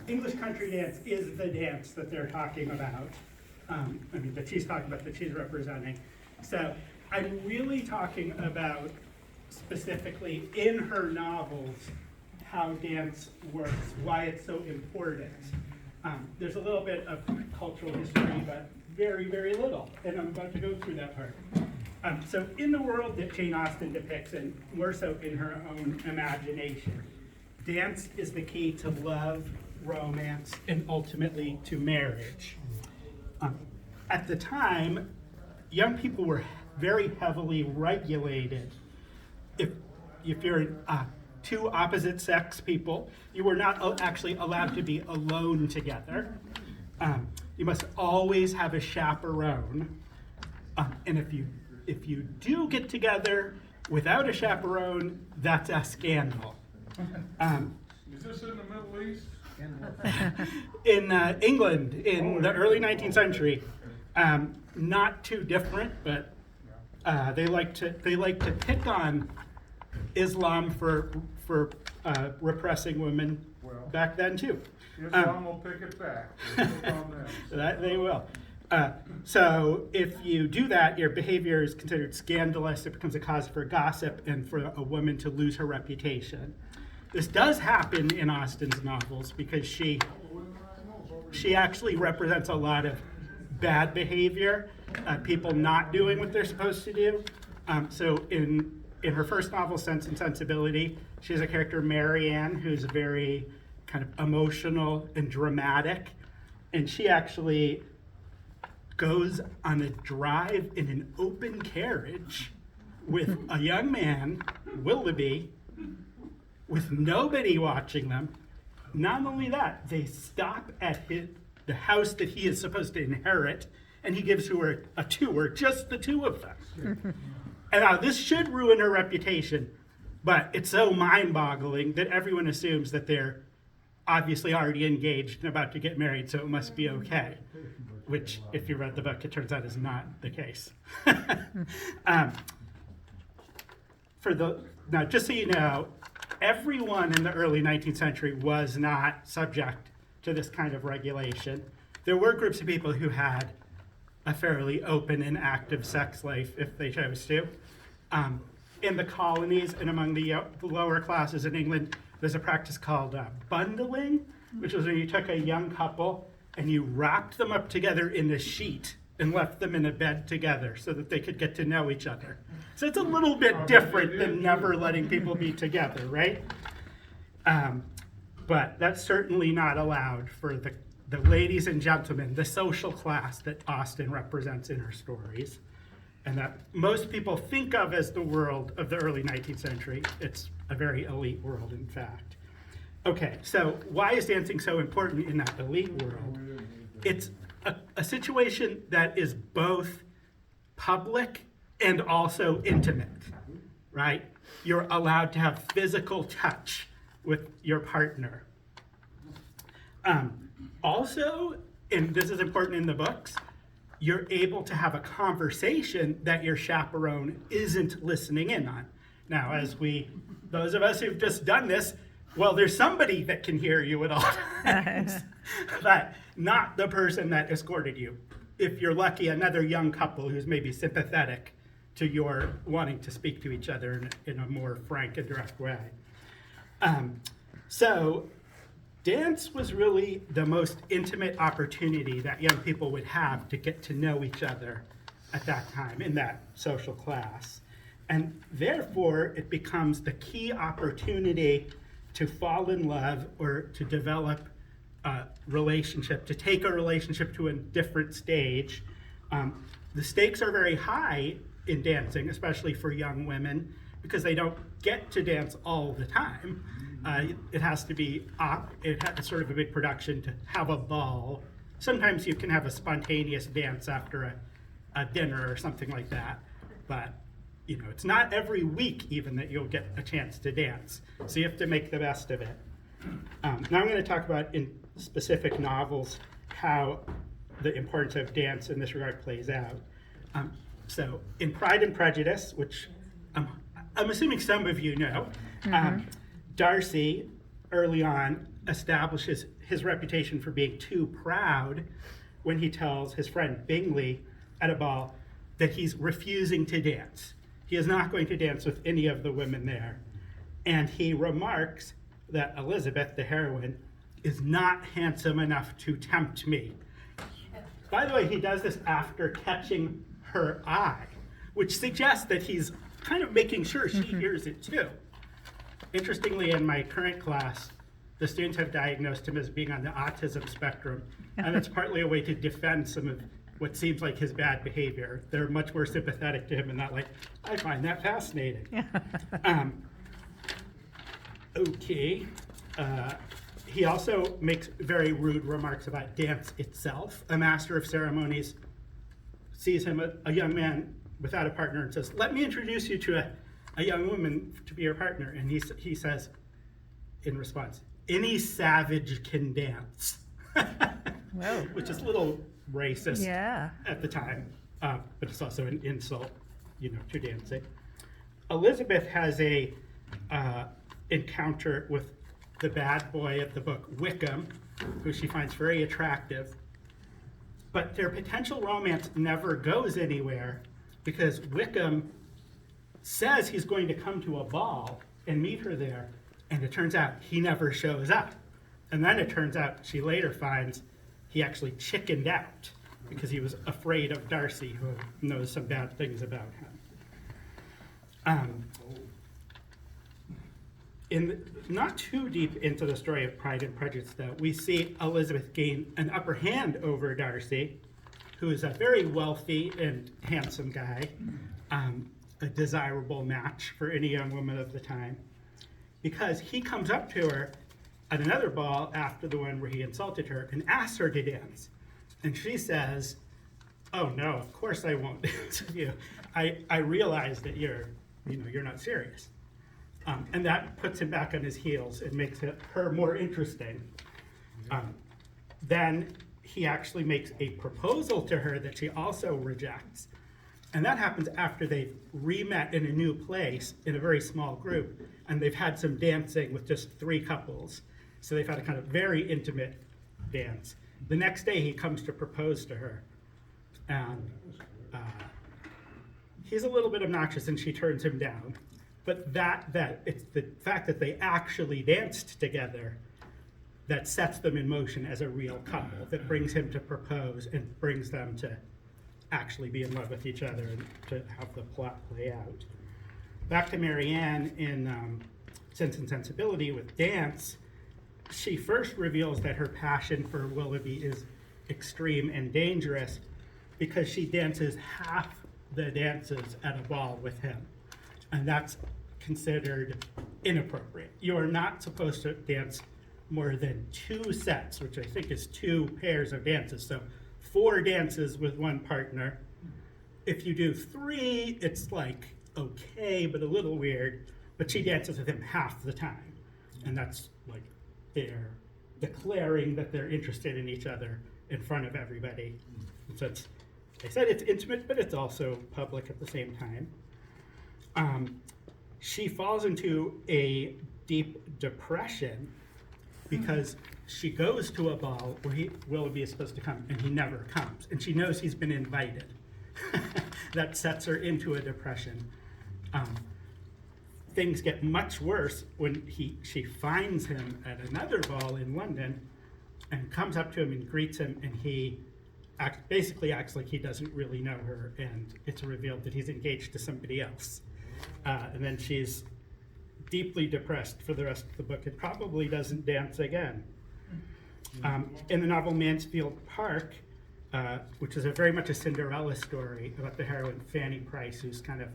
English country dance is the dance that they're talking about. That she's talking about, that she's representing. So I'm really talking about specifically in her novels how dance works, why it's so important. There's a little bit of cultural history, but very, very little, and I'm about to go through that part. So in the world that Jane Austen depicts, and more so in her own imagination, dance is the key to love, romance, and ultimately to marriage. At the time, young people were very heavily regulated. If you're two opposite sex people, you were not actually allowed to be alone together. You must always have a chaperone. And if you do get together without a chaperone, that's a scandal. Is this in the Middle East? In England, in the early 19th century, not too different, but they like to pick on Islam for repressing women back then too. Islam will pick it back. That they will. So if you do that, your behavior is considered scandalous. It becomes a cause for gossip and for a woman to lose her reputation. This does happen in Austen's novels because she actually represents a lot of bad behavior, people not doing what they're supposed to do. So in her first novel, Sense and Sensibility, she has a character, Marianne, who's very kind of emotional and dramatic, and she actually goes on a drive in an open carriage with a young man, Willoughby, with nobody watching them. Not only that, they stop at the house that he is supposed to inherit, and he gives her a tour, just the two of them. And now this should ruin her reputation, but it's so mind-boggling that everyone assumes that they're obviously already engaged and about to get married, so it must be okay. Which, if you read the book, it turns out is not the case. Now, just so you know, everyone in the early 19th century was not subject to this kind of regulation. There were groups of people who had a fairly open and active sex life if they chose to. In the colonies and among the lower classes in England, there's a practice called bundling, which was when you took a young couple and you wrapped them up together in a sheet and left them in a bed together so that they could get to know each other. So it's a little bit different than never letting people be together, right? But that's certainly not allowed for the ladies and gentlemen, the social class that Austen represents in her stories, and that most people think of as the world of the early 19th century. It's a very elite world, in fact. Okay, so why is dancing so important in that elite world? It's a situation that is both public and also intimate, right? You're allowed to have physical touch with your partner. Also, and this is important in the books, you're able to have a conversation that your chaperone isn't listening in on. Now, those of us who've just done this, well, there's somebody that can hear you at all times, but not the person that escorted you. If you're lucky, another young couple who's maybe sympathetic to your wanting to speak to each other in a more frank and direct way. So dance was really the most intimate opportunity that young people would have to get to know each other at that time in that social class. And therefore, it becomes the key opportunity to fall in love or to develop a relationship, to take a relationship to a different stage. The stakes are very high in dancing, especially for young women, because they don't get to dance all the time. It has to be, it's sort of a big production to have a ball. Sometimes you can have a spontaneous dance after a dinner or something like that, but it's not every week even that you'll get a chance to dance. So you have to make the best of it. Now I'm going to talk about in specific novels how the importance of dance in this regard plays out. So in Pride and Prejudice, which I'm assuming some of you know, Darcy early on establishes his reputation for being too proud when he tells his friend Bingley at a ball that he's refusing to dance. He is not going to dance with any of the women there. And he remarks that Elizabeth, the heroine, is not handsome enough to tempt me. By the way, he does this after catching her eye, which suggests that he's kind of making sure she hears it too. Interestingly, in my current class, the students have diagnosed him as being on the autism spectrum, and it's partly a way to defend some of what seems like his bad behavior. They're much more sympathetic to him and not like, I find that fascinating. Okay. He also makes very rude remarks about dance itself. A master of ceremonies sees him, a young man without a partner, and says, let me introduce you to a young woman to be your partner. And he says, in response, any savage can dance. Whoa. Which is a little racist Yeah. at the time, but it's also an insult, to dancing. Elizabeth has a encounter with the bad boy of the book, Wickham, who she finds very attractive. But their potential romance never goes anywhere because Wickham says he's going to come to a ball and meet her there, and it turns out he never shows up. And then it turns out she later finds he actually chickened out because he was afraid of Darcy, who knows some bad things about him. Not too deep into the story of Pride and Prejudice, though, we see Elizabeth gain an upper hand over Darcy, who is a very wealthy and handsome guy, a desirable match for any young woman of the time, because he comes up to her at another ball after the one where he insulted her and asks her to dance. And she says, oh no, of course I won't dance with you. I realize that you're not serious. And that puts him back on his heels and makes her more interesting. Then he actually makes a proposal to her that she also rejects. And that happens after they've re-met in a new place in a very small group, and they've had some dancing with just 3 couples. So they've had a kind of very intimate dance. The next day he comes to propose to her, and he's a little bit obnoxious and she turns him down. But that it's the fact that they actually danced together that sets them in motion as a real couple, that brings him to propose and brings them to actually be in love with each other and to have the plot play out. Back to Marianne in Sense and Sensibility with dance, she first reveals that her passion for Willoughby is extreme and dangerous because she dances half the dances at a ball with him. And that's considered inappropriate. You are not supposed to dance more than 2 sets, which I think is 2 pairs of dances. So 4 dances with one partner. If you do 3, it's like okay, but a little weird. But she dances with him half the time. And that's like they're declaring that they're interested in each other in front of everybody. So I said it's intimate, but it's also public at the same time. She falls into a deep depression because she goes to a ball where Willoughby is supposed to come, and he never comes. And she knows he's been invited. That sets her into a depression. Things get much worse when she finds him at another ball in London and comes up to him and greets him, and he basically acts like he doesn't really know her, and it's revealed that he's engaged to somebody else. And then she's deeply depressed for the rest of the book and probably doesn't dance again. In the novel Mansfield Park, which is very much a Cinderella story about the heroine Fanny Price, who's kind of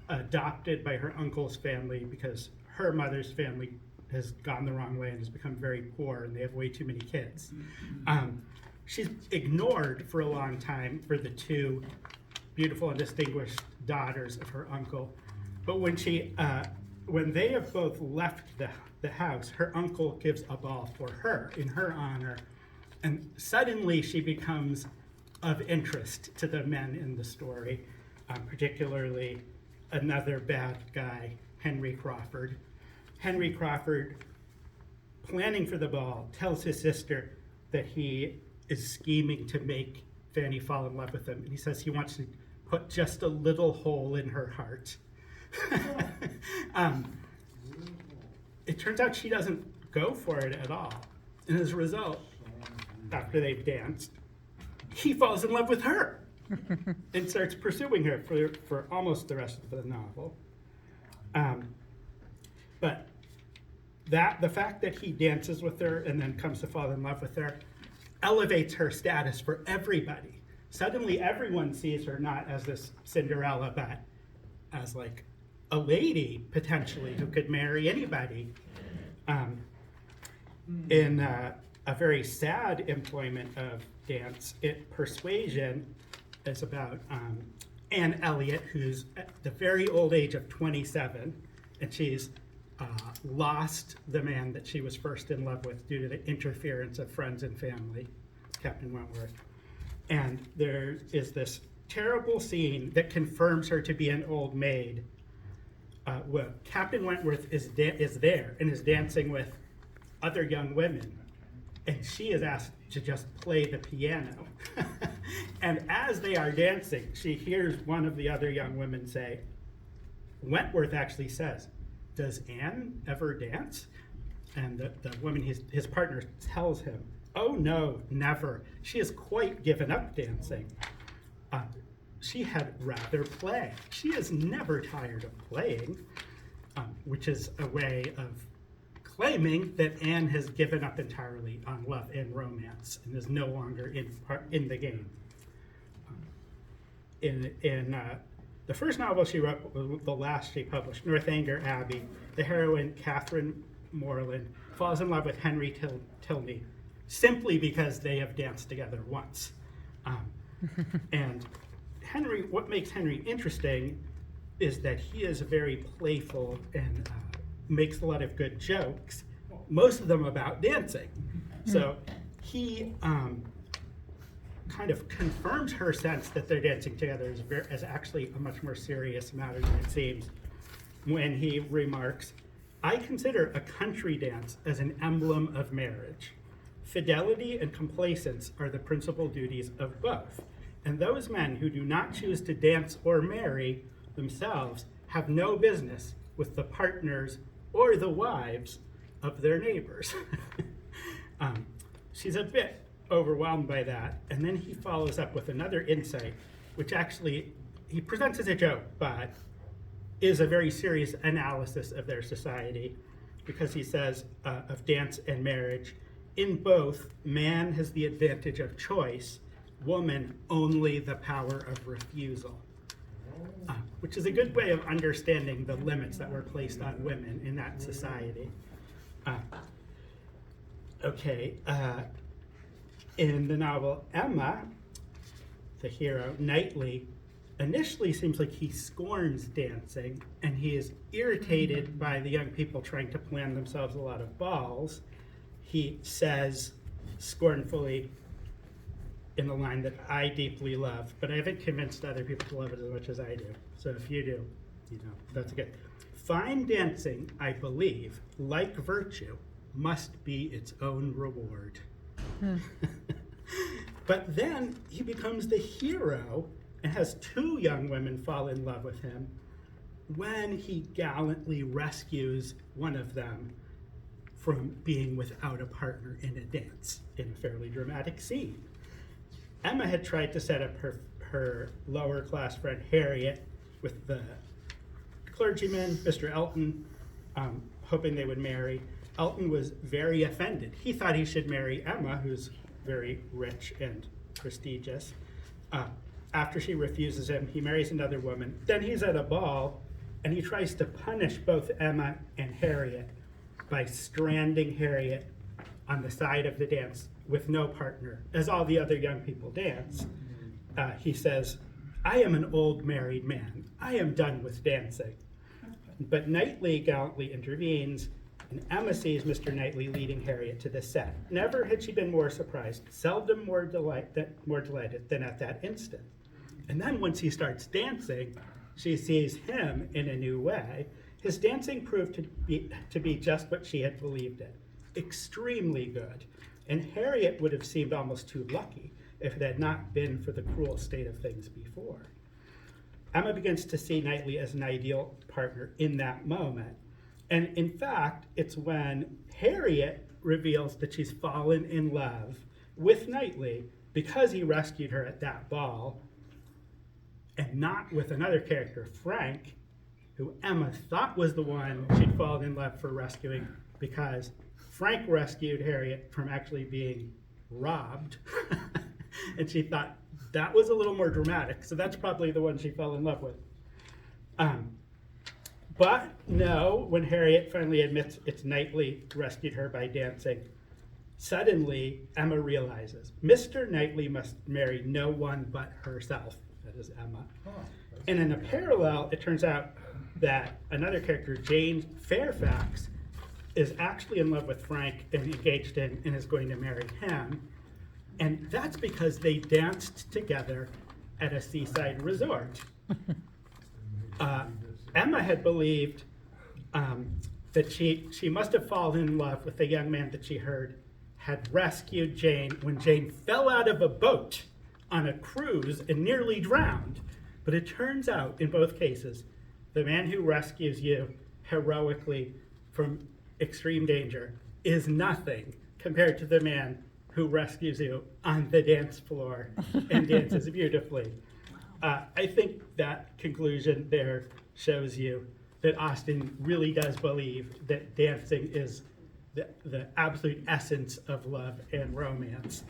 adopted by her uncle's family because her mother's family has gone the wrong way and has become very poor, and they have way too many kids. She's ignored for a long time for the 2 beautiful and distinguished daughters of her uncle. But when they have both left the house, her uncle gives a ball for her in her honor, and suddenly she becomes of interest to the men in the story, particularly another bad guy, Henry Crawford. Henry Crawford planning for the ball, tells his sister that he is scheming to make Fanny fall in love with him. And he says he wants to put just a little hole in her heart. It turns out she doesn't go for it at all. And as a result, after they've danced, he falls in love with her and starts pursuing her for almost the rest of the novel. But the fact that he dances with her and then comes to fall in love with her elevates her status for everybody. Suddenly everyone sees her not as this Cinderella, but as like a lady potentially who could marry anybody. In a very sad employment of dance, Persuasion is about Anne Elliot, who's at the very old age of 27, and she's lost the man that she was first in love with due to the interference of friends and family, Captain Wentworth. And there is this terrible scene that confirms her to be an old maid, where Captain Wentworth is there and is dancing with other young women, and she is asked to just play the piano. And as they are dancing, she hears one of the other young women say, Wentworth actually says, "Does Anne ever dance?" And the woman, his partner, tells him, "Oh no, never. She has quite given up dancing. She had rather play. She is never tired of playing," which is a way of claiming that Anne has given up entirely on love and romance and is no longer in the game. In the first novel she wrote, the last she published, Northanger Abbey, the heroine, Catherine Morland, falls in love with Henry Tilney simply because they have danced together once. And Henry, what makes Henry interesting is that he is very playful and makes a lot of good jokes, most of them about dancing. So he kind of confirms her sense that they're dancing together as actually a much more serious matter than it seems when he remarks, "I consider a country dance as an emblem of marriage. Fidelity and complacence are the principal duties of both, and those men who do not choose to dance or marry themselves have no business with the partners or the wives of their neighbors." She's a bit overwhelmed by that, and then he follows up with another insight, which actually he presents as a joke, but is a very serious analysis of their society, because he says of dance and marriage, in both, man has the advantage of choice, woman only the power of refusal. Which is a good way of understanding the limits that were placed on women in that society. In the novel Emma, the hero, Knightley, initially seems like he scorns dancing, and he is irritated by the young people trying to plan themselves a lot of balls. He says scornfully, in the line that I deeply love, but I haven't convinced other people to love it as much as I do. So if you do, that's good. Fine dancing, I believe, like virtue, must be its own reward. But then he becomes the hero and has two young women fall in love with him when he gallantly rescues one of them from being without a partner in a dance in a fairly dramatic scene. Emma had tried to set up her lower class friend Harriet with the clergyman, Mr. Elton, hoping they would marry. Elton was very offended. He thought he should marry Emma, who's very rich and prestigious. After she refuses him, he marries another woman. Then he's at a ball, and he tries to punish both Emma and Harriet by stranding Harriet on the side of the dance with no partner, as all the other young people dance. He says, "I am an old married man. I am done with dancing." But Knightley gallantly intervenes, and Emma sees Mr. Knightley leading Harriet to the set. Never had she been more surprised, seldom more delighted than at that instant. And then once he starts dancing, she sees him in a new way. His dancing proved to be just what she had believed it. extremely good. And Harriet would have seemed almost too lucky if it had not been for the cruel state of things before. Emma begins to see Knightley as an ideal partner in that moment. And in fact, it's when Harriet reveals that she's fallen in love with Knightley because he rescued her at that ball, and not with another character, Frank, who Emma thought was the one she'd fallen in love for rescuing, because Frank rescued Harriet from actually being robbed. And she thought that was a little more dramatic, so that's probably the one she fell in love with. But no, when Harriet finally admits it's Knightley rescued her by dancing, suddenly Emma realizes Mr. Knightley must marry no one but herself. That is Emma. And in a parallel, it turns out that another character, Jane Fairfax, is actually in love with Frank and engaged in and is going to marry him. And that's because they danced together at a seaside resort. Emma had believed that she must have fallen in love with the young man that she heard had rescued Jane when Jane fell out of a boat on a cruise and nearly drowned. But it turns out, in both cases, the man who rescues you heroically from extreme danger is nothing compared to the man who rescues you on the dance floor and dances beautifully. I think that conclusion there shows you that Austen really does believe that dancing is the absolute essence of love and romance.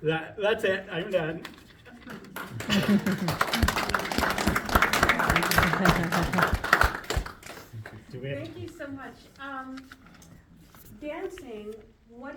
That's it. I'm done. Thank you so much. Dancing, what do you